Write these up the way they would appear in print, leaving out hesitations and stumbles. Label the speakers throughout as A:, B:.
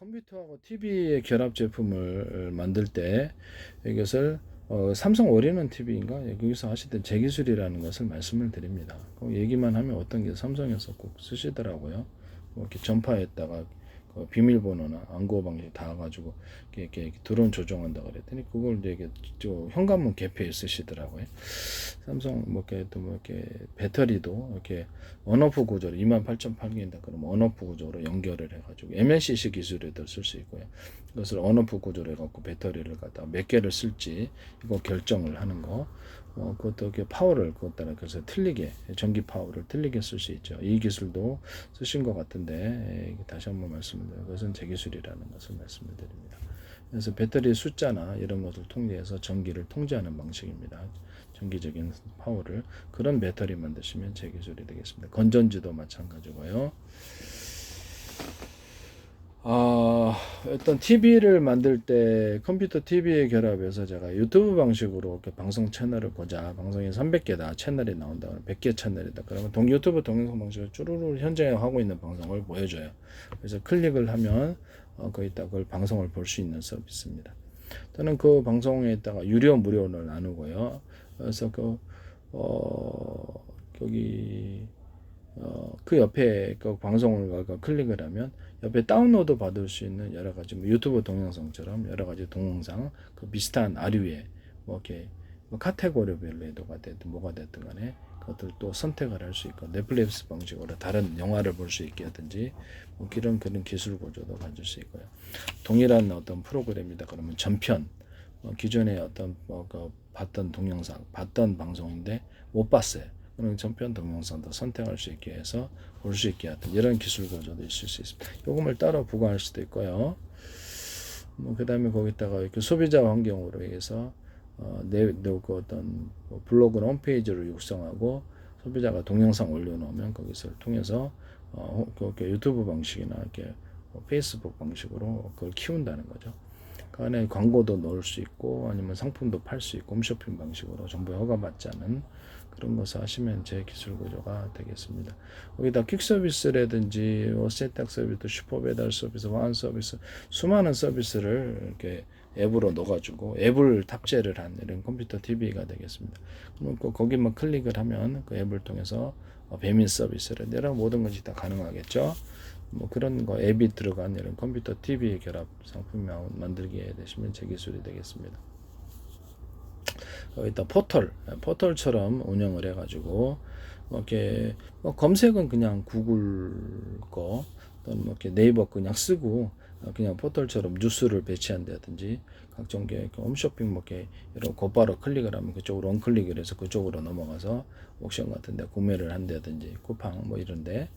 A: 컴퓨터하고 TV의 결합 제품을 만들 때 이것을 삼성 올인원 TV인가 여기서 하시던 제기술이라는 것을 말씀을 드립니다. 얘기만 하면 어떤 게 삼성에서 꼭 쓰시더라고요. 이렇게 전파에다가 비밀번호나 안고 방식 다 가지고 이렇게 드론 조종한다 그랬더니 그걸 이제 현관문 개폐에 쓰시더라고요. 삼성 이렇게 배터리도 이렇게 언오프 구조로 28,800개인다 그러면 언오프 구조로 연결을 해가지고 MLCC 기술에도 쓸 수 있고요. 그것을 언오프 구조로 해갖고 배터리를 갖다 몇 개를 쓸지 이거 결정을 하는 거. 그것도 이렇게 파워를 그것 따라 그래서 틀리게 전기 파워를 틀리게 쓸 수 있죠. 이 기술도 쓰신 것 같은데 다시 한번 말씀드려요. 그것은 제 기술이라는 것을 말씀을 드립니다. 그래서 배터리 숫자나 이런 것을 통제해서 전기를 통제하는 방식입니다. 전기적인 파워를 그런 배터리 만드시면 제 기술이 되겠습니다. 건전지도 마찬가지고요. 어떤 TV를 만들 때 컴퓨터 TV에 결합해서 제가 유튜브 방식으로 이렇게 방송 채널을 보자. 방송이 300개다. 채널이 나온다. 100개 채널이다. 그러면 유튜브 동영상 방식을 쭈루루 현재 하고 있는 방송을 보여줘요. 그래서 클릭을 하면 거기다 그걸 방송을 볼 수 있는 서비스입니다. 저는 그 방송에다가 유료 무료를 나누고요. 그래서 거기 그 옆에 그 방송을 클릭을 하면 옆에 다운로드 받을 수 있는 여러 가지 유튜브 동영상처럼 여러 가지 동영상 그 비슷한 아류에 이렇게 카테고리별로 해도가 됐든 뭐가 됐든 간에 그것들 또 선택을 할 수 있고 넷플릭스 방식으로 다른 영화를 볼 수 있게 하든지 그런 기술 구조도 가질 수 있고요. 동일한 어떤 프로그램이다 그러면 전편 기존에 어떤 봤던 동영상 봤던 방송인데 못 봤어요. 그런 전편 동영상도 선택할 수 있게 해서 볼 수 있게 하던 이런 기술 구조도 있을 수 있습니다. 요금을 따로 부과할 수도 있고요. 그 다음에 거기다가 이렇게 소비자 환경으로 해서 그 어떤 블로그나 홈페이지를 육성하고 소비자가 동영상 올려놓으면 거기서 통해서 그렇게 유튜브 방식이나 이렇게 페이스북 방식으로 그걸 키운다는 거죠. 그 안에 광고도 넣을 수 있고 아니면 상품도 팔 수 있고 홈쇼핑 방식으로 정부 허가받지 않은 그런 것을 하시면 제 기술 구조가 되겠습니다. 거기다 퀵 서비스라든지 세탁 서비스, 슈퍼 배달 서비스, 화환 서비스 수많은 서비스를 이렇게 앱으로 넣어가지고 앱을 탑재를 한 이런 컴퓨터 TV가 되겠습니다. 그럼 거기만 클릭을 하면 그 앱을 통해서 배민 서비스를 이런 모든 것이 다 가능하겠죠. 그런 거 앱이 들어간 이런 컴퓨터 TV 결합 상품 만들게 되시면 제 기술이 되겠습니다. 일단 포털처럼 운영을 해가지고 이렇게 검색은 그냥 구글 거 또는 이렇게 네이버 그냥 쓰고 그냥 포털처럼 뉴스를 배치한다든지 각종 홈쇼핑 이렇게 이런 곧바로 클릭을 하면 그쪽으로 원클릭을 해서 그쪽으로 넘어가서 옥션 같은데 구매를 한다든지 쿠팡 이런데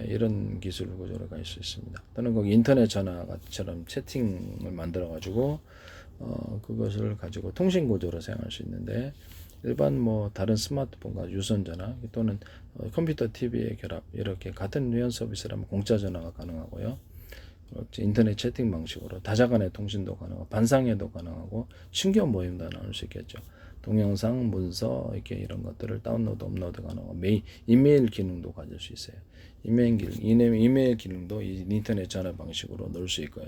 A: 이런 기술 구조를 갈 수 있습니다. 또는 거기 인터넷 전화처럼 채팅을 만들어 가지고 그것을 가지고 통신 구조로 사용할 수 있는데 일반 다른 스마트폰과 유선 전화 또는 컴퓨터 TV의 결합 이렇게 같은 유연 서비스라면 공짜 전화가 가능하고요. 인터넷 채팅 방식으로 다자간의 통신도 가능하고 반상회도 가능하고 신규 모임도 나눌 수 있겠죠. 동영상, 문서 이렇게 이런 것들을 다운로드, 업로드 가능하고 이메일 기능도 가질 수 있어요. 이메일 기능도 인터넷 전화 방식으로 넣을 수 있고요.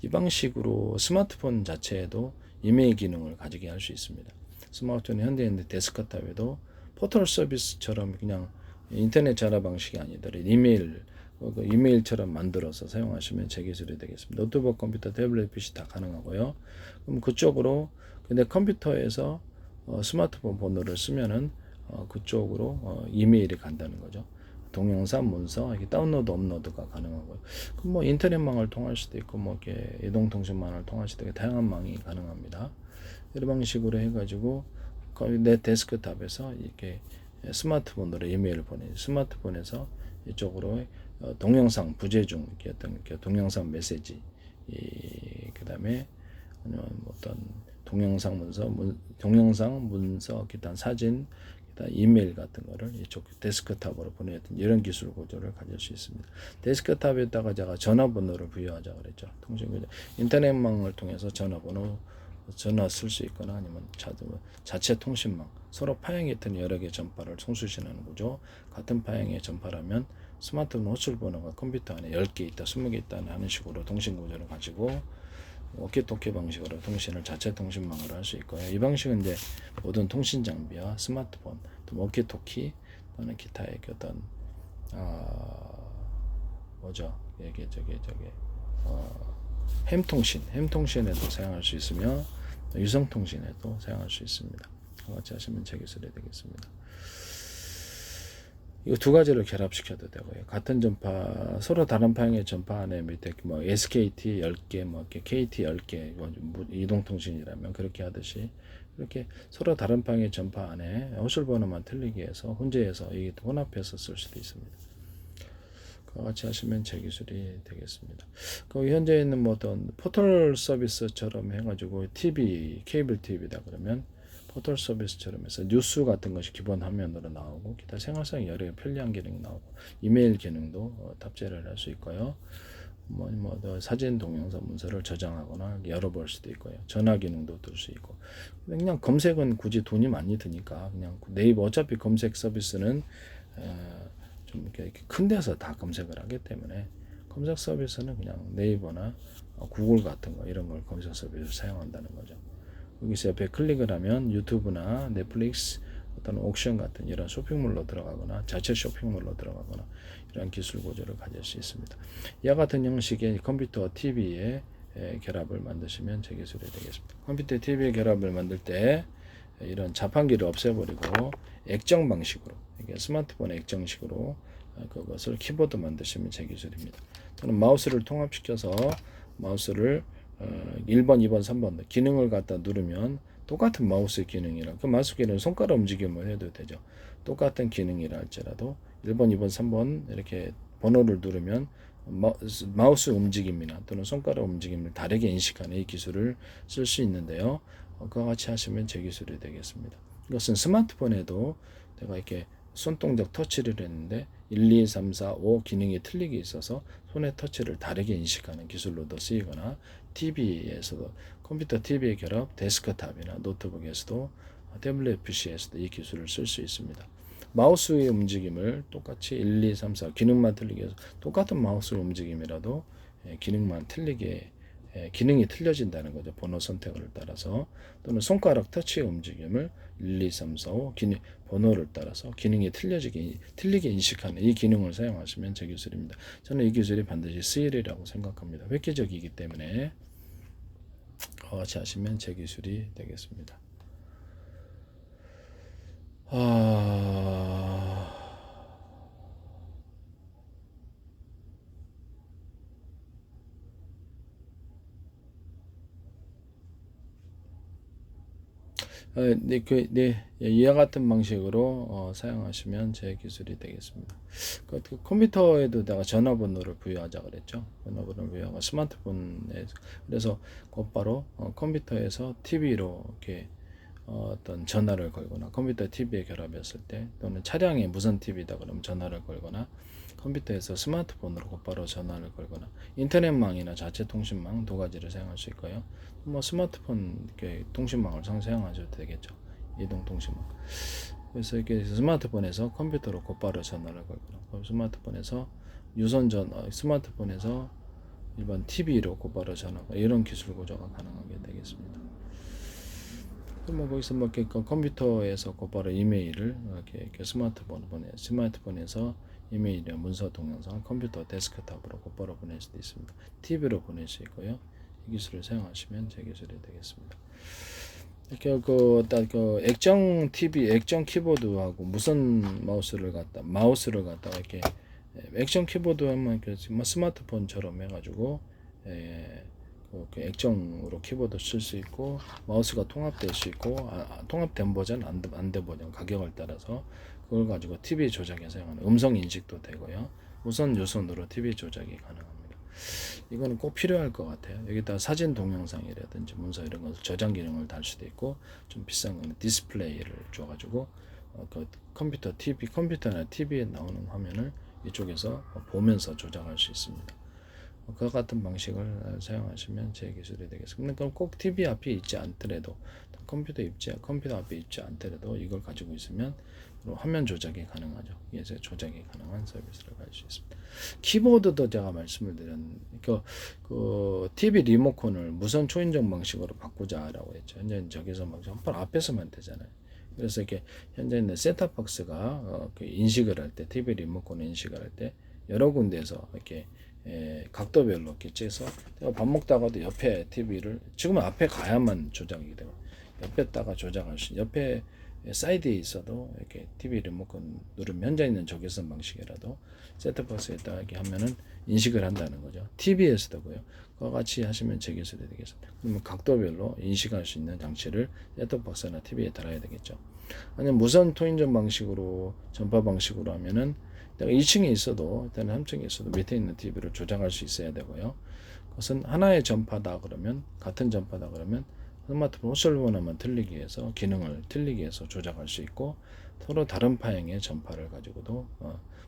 A: 이 방식으로 스마트폰 자체에도 이메일 기능을 가지게 할 수 있습니다. 스마트폰의 현대인데 데스크탑에도 포털 서비스처럼 그냥 인터넷 전화 방식이 아니더라도 이메일처럼 만들어서 사용하시면 제 기술이 되겠습니다. 노트북, 컴퓨터, 태블릿, PC 다 가능하고요. 그럼 그쪽으로 근데 컴퓨터에서 스마트폰 번호를 쓰면은 그쪽으로 이메일이 간다는 거죠. 동영상, 문서 이렇게 다운로드, 업로드가 가능하고요. 그럼 인터넷망을 통할 수도 있고 이렇게 이동통신망을 통할 수도 있고 다양한 망이 가능합니다. 이런 방식으로 해가지고 내 데스크탑에서 이렇게 스마트폰으로 이메일을 스마트폰에서 이쪽으로 동영상 부재중 이렇게 동영상 메시지 그 다음에 어떤 동영상 문서 기타 사진 기타 이메일 같은 거를 이쪽 데스크탑으로 보내던 이런 기술 구조를 가질 수 있습니다. 데스크탑에다가 제가 전화번호를 부여하자 그랬죠. 통신구조 인터넷망을 통해서 전화 쓸 수 있거나 아니면 자체 통신망 서로 파형이 있던 여러 개의 전파를 송수신하는 구조 같은 파형의 전파라면 스마트폰 호출 번호가 컴퓨터 안에 10개 있다, 20개 있다 하는 식으로 통신 구조를 가지고 오키토키 방식으로 통신을 자체 통신망으로 할 수 있고요. 이 방식은 이제 모든 통신 장비와 스마트폰, 또 오키토키 또는 기타의 어떤 뭐죠? 이게 햄통신에도 사용할 수 있으며 유성통신에도 사용할 수 있습니다. 같이 하시면 제 기술이 되겠습니다. 이거 두 가지를 결합시켜도 되고요. 같은 전파, 서로 다른 방향의 전파 안에 밑에 뭐 SKT 10개, 뭐 KT 10개, 이동통신이라면 그렇게 하듯이 이렇게 서로 다른 방향의 전파 안에 호출 번호만 틀리게 해서 혼재해서 이게 혼합해서 쓸 수도 있습니다. 그와 같이 하시면 제 기술이 되겠습니다. 그 현재 있는 뭐 어떤 포털 서비스처럼 해가지고 TV, 케이블 TV다 그러면 포털 서비스처럼 해서 뉴스 같은 것이 기본 화면으로 나오고 기타 생활상 여러 편리한 기능이 나오고 이메일 기능도 탑재를 할 수 있고요. 사진, 동영상, 문서를 저장하거나 열어볼 수도 있고요. 전화 기능도 뜰 수 있고. 그냥 검색은 굳이 돈이 많이 드니까 그냥 네이버 어차피 검색 서비스는 좀 이렇게 큰 데서 다 검색을 하기 때문에 검색 서비스는 그냥 네이버나 구글 같은 거 이런 걸 검색 서비스를 사용한다는 거죠. 여기서 옆에 클릭을 하면 유튜브나 넷플릭스 어떤 옥션 같은 이런 쇼핑몰로 들어가거나 자체 쇼핑몰로 들어가거나 이런 기술 구조를 가질 수 있습니다. 이와 같은 형식의 컴퓨터 TV의 결합을 만드시면 제 기술이 되겠습니다. 컴퓨터 TV의 결합을 만들 때 이런 자판기를 없애버리고 액정 방식으로 스마트폰 액정식으로 그것을 키보드 만드시면 제 기술입니다. 또는 마우스를 통합시켜서 마우스를 1번, 2번, 3번 기능을 갖다 누르면 똑같은 마우스 기능이라 그 마우스 기능은 손가락 움직임을 해도 되죠. 똑같은 기능이라 할지라도 1번, 2번, 3번 이렇게 번호를 누르면 마우스 움직임이나 또는 손가락 움직임을 다르게 인식하는 이 기술을 쓸 수 있는데요. 그와 같이 하시면 제 기술이 되겠습니다. 이것은 스마트폰에도 내가 이렇게 손동작 터치를 했는데 1, 2, 3, 4, 5 기능이 틀리게 있어서 손의 터치를 다르게 인식하는 기술로도 쓰이거나 TV에서도 컴퓨터 TV의 결합 데스크탑이나 노트북에서도 태블릿 PC에서도 이 기술을 쓸 수 있습니다. 마우스의 움직임을 똑같이 1, 2, 3, 4 기능만 틀리게 해서 똑같은 마우스 움직임이라도 기능만 틀리게 기능이 틀려진다는 거죠. 번호 선택을 따라서 또는 손가락 터치의 움직임을 1, 2, 3, 4, 5 번호를 따라서 기능이 틀리게 인식하는 이 기능을 사용하시면 제 기술입니다. 저는 이 기술이 반드시 쓰이리라고 생각합니다. 획기적이기 때문에 같이 하시면 제 기술이 되겠습니다. 이와 같은 방식으로 사용하시면 제 기술이 되겠습니다. 컴퓨터에도 내가 전화번호를 부여하자 그랬죠. 전화번호를 부여하고 스마트폰에 그래서 곧바로 컴퓨터에서 TV로 이렇게 어떤 전화를 걸거나 컴퓨터 TV에 결합했을 때 또는 차량에 무선 TV다 그러면 전화를 걸거나 컴퓨터에서 스마트폰으로 곧바로 전화를 걸거나 인터넷망이나 자체 통신망 두 가지를 사용할 수 있고요. 뭐 스마트폰 통신망을 사용하셔도 되겠죠. 이동 통신망. 그래서 이렇게 스마트폰에서 컴퓨터로 곧바로 전화를 걸거나 스마트폰에서 유선 전화, 스마트폰에서 일반 TV로 곧바로 전화 이런 기술 구조가 가능하게 되겠습니다. 거기서 컴퓨터에서 곧바로 이메일을 이렇게 스마트폰에서 이메일이나 문서, 동영상, 컴퓨터 데스크탑으로 곧바로 보낼 수도 있습니다. TV로 보낼 수 있고요. 이 기술을 사용하시면 제 기술이 되겠습니다. 이렇게 액정 TV, 액정 키보드하고 무선 마우스를 갖다 이렇게 액정 키보드 하면 스마트폰처럼 해가지고 그 액정으로 키보드 쓸 수 있고 마우스가 통합될 수 있고 통합된 버전, 안 된 버전 가격을 따라서 그걸 가지고 TV 조작에 사용하는 음성 인식도 되고요. 무선 유선으로 TV 조작이 가능합니다. 이거는 꼭 필요할 것 같아요. 여기다 사진 동영상이라든지 문서 이런 것을 저장 기능을 달 수도 있고 좀 비싼 거는 디스플레이를 줘가지고 그 컴퓨터나 TV에 나오는 화면을 이쪽에서 보면서 조작할 수 있습니다. 그와 같은 방식을 사용하시면 제 기술이 되겠습니다. 그럼 꼭 TV 앞에 있지 않더라도 컴퓨터 앞에 있지 않더라도 이걸 가지고 있으면 화면 조작이 가능하죠. 이게 조작이 가능한 서비스를 가질 수 있습니다. 키보드도 제가 말씀을 드렸는데 그 TV 리모컨을 무선 초인종 방식으로 바꾸자라고 했죠. 현재 저기서 막 바로 앞에서만 되잖아요. 그래서 이렇게 현재 있는 셋탑박스가 그 인식을 할 때, TV 리모컨 인식을 할 때 여러 군데에서 이렇게 각도별로 이렇게 째서 내가 밥 먹다가도 옆에 TV를 지금은 앞에 가야만 조작이 되고 옆에다가 조작할 수 옆에 사이드에 있어도 이렇게 TV 리모컨 누르면 현재 있는 적외선 방식이라도 셋탑박스에다 이렇게 하면은 인식을 한다는 거죠. TV에서도고요. 그와 같이 하시면 제 기술이 되겠습니다. 그러면 각도별로 인식할 수 있는 장치를 셋탑박스나 TV에 달아야 되겠죠. 아니면 무선 초인종 방식으로 전파 방식으로 하면은 내가 2층에 있어도 일단 3층에 있어도 밑에 있는 TV를 조작할 수 있어야 되고요. 그것은 하나의 전파다 그러면 같은 전파다 그러면 스마트폰 호출번호만 틀리기 위해서 기능을 틀리기 위해서 조작할 수 있고 서로 다른 파형의 전파를 가지고도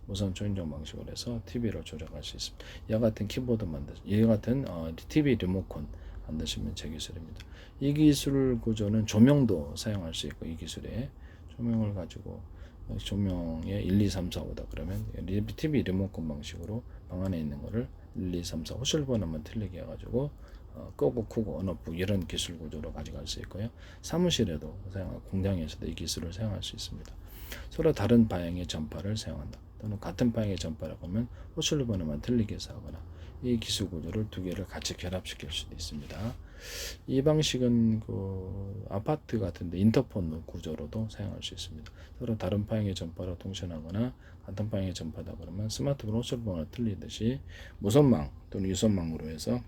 A: 무선 초인종 방식으로 해서 TV를 조작할 수 있습니다. 이와 같은 키보드 이와 같은 TV 리모컨 만드시면 제 기술입니다. 이 기술 구조는 조명도 사용할 수 있고 이 기술에 조명을 가지고 조명에 1, 2, 3, 4, 5다 그러면 TV 리모컨 방식으로 방 안에 있는 거를 1, 2, 3, 4 호출번호만 틀리게 해가지고 끄고 끄고 언오프 이런 기술 구조로 가져갈 수 있고요. 사무실에도 공장에서도 이 기술을 사용할 수 있습니다. 서로 다른 방향의 전파를 사용한다. 또는 같은 방향의 전파라고 하면 호출번호만 틀리게 해서 하거나 이 기술 구조를 두 개를 같이 결합시킬 수도 있습니다. 이 방식은 그 아파트 같은데 인터폰 구조로도 사용할 수 있습니다. 서로 다른 방향의 전파로 통신하거나 같은 방향의 전파다 그러면 스마트폰 호출번호가 틀리듯이 무선망 또는 유선망으로 해서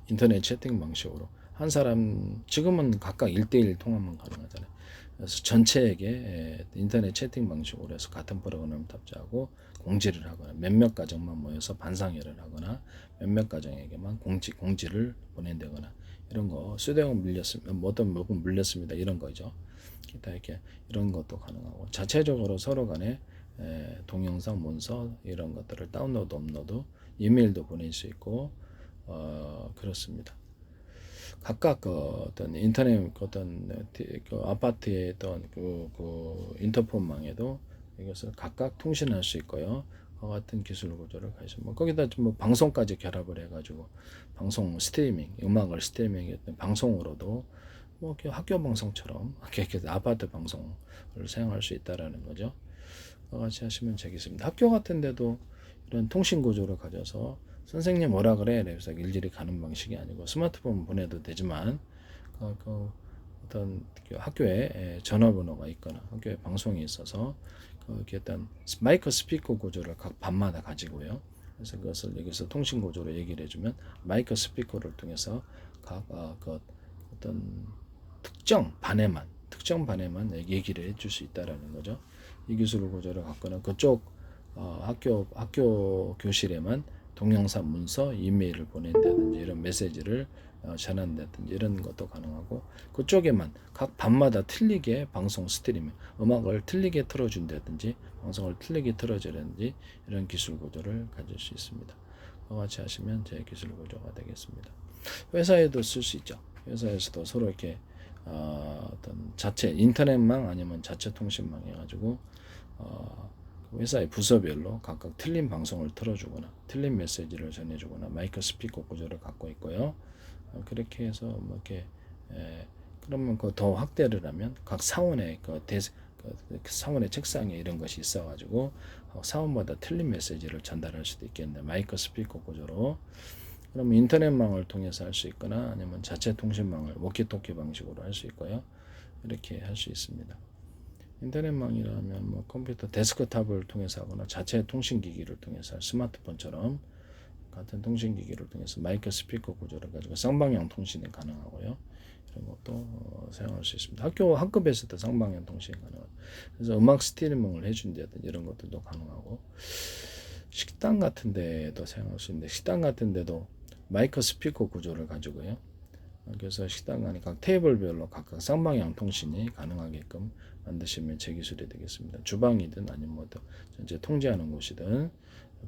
A: 인터넷 채팅 방식으로 한 사람 지금은 각각 1대1 통화만 가능하잖아요. 그래서 전체에게 인터넷 채팅 방식으로 해서 같은 프로그램을 탑재하고 공지를 하거나 몇몇 가정만 모여서 반상회를 하거나 몇몇 가정에게만 공지를 보낸다거나 이런 거 수도용 물렸으면 어떤 물건 물렸습니다 이런 거죠. 기타 이렇게 이런 것도 가능하고 자체적으로 서로 간에 동영상 문서 이런 것들을 다운로드 업로드 이메일도 보낼 수 있고 그렇습니다. 각각 그 어떤 인터넷 어떤 그 아파트의 어떤 그 인터폰망에도 이것을 각각 통신할 수 있고요. 같은 기술 구조를 가지고 뭐 거기다 좀 뭐 방송까지 결합을 해가지고 방송 스트리밍 음악을 스트리밍했던 방송으로도 뭐 학교 방송처럼 이렇게 아파트 방송을 사용할 수 있다라는 거죠. 같이 하시면 되겠습니다. 학교 같은데도 이런 통신 구조를 가져서 선생님 뭐라 그래? 그래서 일일이 가는 방식이 아니고 스마트폰 보내도 되지만 그 어떤 학교에 전화번호가 있거나 학교에 방송이 있어서 그렇게 어떤 마이크 스피커 구조를 각 반마다 가지고요. 그래서 그것을 여기서 통신 구조로 얘기를 해주면 마이크 스피커를 통해서 각 그 어떤 특정 반에만 얘기를 해줄 수 있다라는 거죠. 이 기술 구조를 갖고는 그쪽 학교 교실에만 동영상 문서, 이메일을 보낸다든지 이런 메시지를 전한다든지 이런 것도 가능하고 그쪽에만 각 반마다 틀리게 방송 스트리밍, 음악을 틀리게 틀어준다든지 방송을 틀리게 틀어주든지 이런 기술 구조를 가질 수 있습니다. 그와 같이 하시면 제 기술 구조가 되겠습니다. 회사에도 쓸 수 있죠. 회사에서도 서로 이렇게 어떤 자체 인터넷망 아니면 자체 통신망 해가지고 회사의 부서별로 각각 틀린 방송을 틀어주거나 틀린 메시지를 전해주거나 마이크 스피커 구조를 갖고 있고요. 그렇게 해서 뭐 이렇게 그러면 그 더 확대를 하면 각 사원의 그 사원의 책상에 이런 것이 있어가지고 사원마다 틀린 메시지를 전달할 수도 있겠는데 마이크 스피커 구조로 그러면 인터넷망을 통해서 할 수 있거나 아니면 자체 통신망을 워키토키 방식으로 할 수 있고요. 이렇게 할 수 있습니다. 인터넷망이라면 뭐 컴퓨터 데스크탑을 통해서 하거나 자체 통신기기를 통해서 스마트폰처럼 같은 통신기기를 통해서 마이크 스피커 구조를 가지고 쌍방향 통신이 가능하고요. 이런 것도 사용할 수 있습니다. 학급에서도 쌍방향 통신이 가능합니다. 그래서 음악 스트리밍을 해준다든지 이런 것들도 가능하고 식당 같은 데도 사용할 수 있는데 식당 같은 데도 마이크 스피커 구조를 가지고요. 그래서 식당 안에 각 테이블별로 각각 쌍방향 통신이 가능하게끔 만드시면 제 기술이 되겠습니다. 주방이든 아니면 뭐 전체 통제하는 곳이든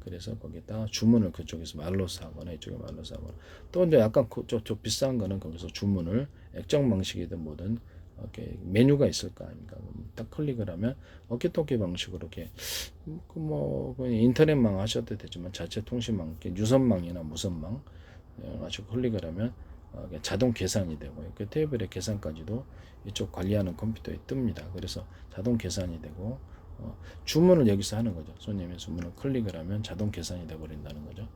A: 그래서 거기다 주문을 그쪽에서 말로서 하거나 이쪽에 말로서 하거나 또 이제 약간 좀 비싼 거는 거기서 주문을 액정 방식이든 뭐든 이렇게 메뉴가 있을 거 아닙니까? 딱 클릭을 하면 어깨동기 방식으로 이렇게 뭐 인터넷망 하셔도 되지만 자체 통신망, 이렇게 유선망이나 무선망 가지고 클릭을 하면 자동 계산이 되고요. 그 테이블의 계산까지도 이쪽 관리하는 컴퓨터에 뜹니다. 그래서 자동 계산이 되고 주문을 여기서 하는 거죠. 손님의 주문을 클릭을 하면 자동 계산이 되어버린다는 거죠.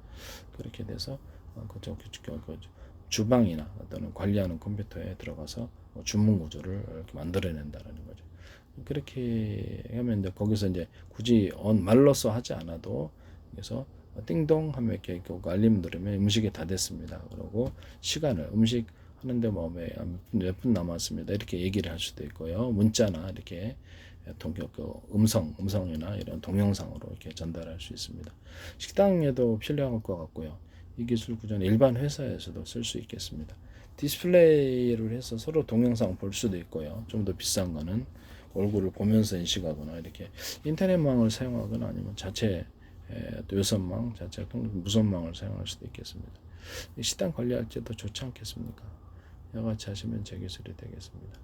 A: 그렇게 돼서 그쪽 주방이나 또는 관리하는 컴퓨터에 들어가서 주문 구조를 이렇게 만들어낸다는 거죠. 그렇게 하면 이제 거기서 이제 굳이 말로써 하지 않아도 그래서 띵동 하면 이렇게 알림 누르면 음식이 다 됐습니다. 그리고 시간을 음식 하는데 뭐 몇 분 남았습니다. 이렇게 얘기를 할 수도 있고요. 문자나 이렇게 음성이나 이런 동영상으로 이렇게 전달할 수 있습니다. 식당에도 필요할 것 같고요. 이 기술 구조는 일반 회사에서도 쓸 수 있겠습니다. 디스플레이를 해서 서로 동영상 볼 수도 있고요. 좀 더 비싼 거는 얼굴을 보면서 인식하거나 이렇게 인터넷망을 사용하거나 아니면 자체 또 요선망, 자체 무선망을 사용할 수도 있겠습니다. 식당 관리할 때도 좋지 않겠습니까? 이와 같이 하시면 제 기술이 되겠습니다.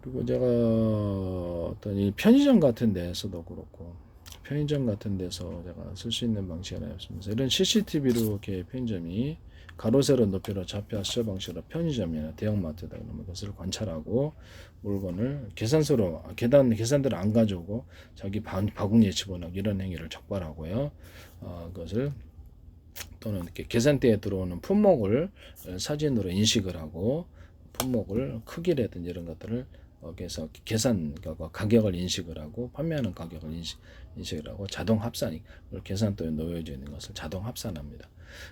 A: 그리고 제가 어떤 이 편의점 같은 데서도 그렇고 편의점 같은 데서 제가 쓸 수 있는 방식이 하나 있습니다. 이런 CCTV로 이렇게 편의점이 가로 세로 높이로 좌표 하시오 방식으로 편의점이나 대형마트다 그러면 그것을 관찰하고 물건을 계산대로 안 가져오고 자기 바구니에 집어넣고 이런 행위를 적발하고요. 그것을 또는 이렇게 계산대에 들어오는 품목을 사진으로 인식을 하고 품목을 크기라든지 이런 것들을 그래서 가격을 인식을 하고 판매하는 가격을 인식을 하고 자동 합산 계산도에 놓여져 있는 것을 자동 합산합니다.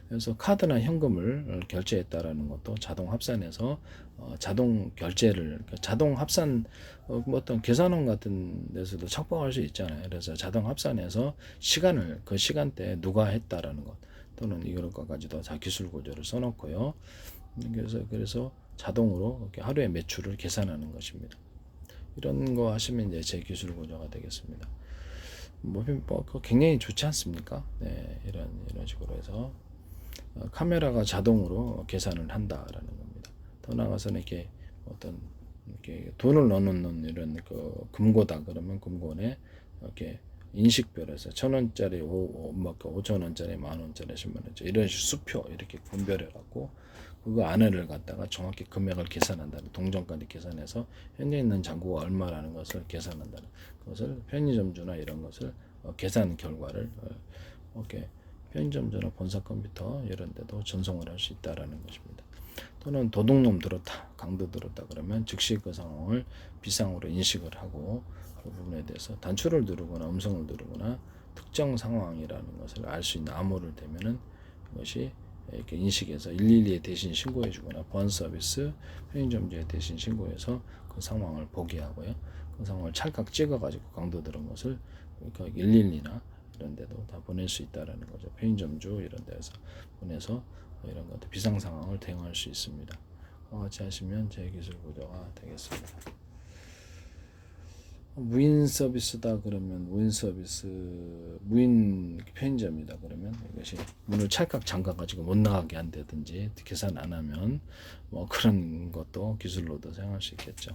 A: 그래서 카드나 현금을 결제했다라는 것도 자동 합산해서 자동 결제를 자동 합산 뭐 어떤 계산원 같은 데서도 척박할 수 있잖아요. 그래서 자동 합산해서 시간을 그 시간대에 누가 했다라는 것 또는 이런 것까지도 다 기술 구조를 써놓고요. 그래서 자동으로 이렇게 하루의 매출을 계산하는 것입니다. 이런 거 하시면 이제 제 기술 구조가 되겠습니다. 뭐 굉장히 좋지 않습니까? 네, 이런 식으로 해서 카메라가 자동으로 계산을 한다라는 겁니다. 더 나아가서는 이렇게 어떤 이렇게 돈을 넣는 이런 그 금고다 그러면 금고에 이렇게 인식별에서 1,000원짜리, 5,000원짜리, 10,000원짜리, 10만원짜리 이런 수표 이렇게 분별해 갖고 그거 안에를 갖다가 정확히 금액을 계산한다는 동전까지 계산해서 현재 있는 잔고가 얼마라는 것을 계산한다는 것을 편의점주나 이런 것을 계산 결과를 이렇게 편의점주나 본사 컴퓨터 이런 데도 전송을 할 수 있다라는 것입니다. 또는 도둑놈 들었다, 강도 들었다 그러면 즉시 그 상황을 비상으로 인식을 하고 그 부분에 대해서 단추를 누르거나 음성을 누르거나 특정 상황이라는 것을 알 수 있는 암호를 대면은 이것이 이렇게 인식해서 112에 대신 신고해 주거나 보안 서비스 편의점주에 대신 신고해서 그 상황을 보게 하고요. 그 상황을 찰칵 찍어 가지고 강도 들은 것을 그러니까 112나 이런 데도 다 보낼 수 있다라는 거죠. 편의점주 이런 데서 보내서 이런 것들 비상 상황을 대응할 수 있습니다. 같이 하시면 제 기술 구조가 되겠습니다. 무인 서비스다 그러면 무인 편의점이다 그러면 이것이 문을 찰칵 잠가 가지고 못 나가게 한다든지 계산 안 하면 뭐 그런 것도 기술로도 사용할 수 있겠죠.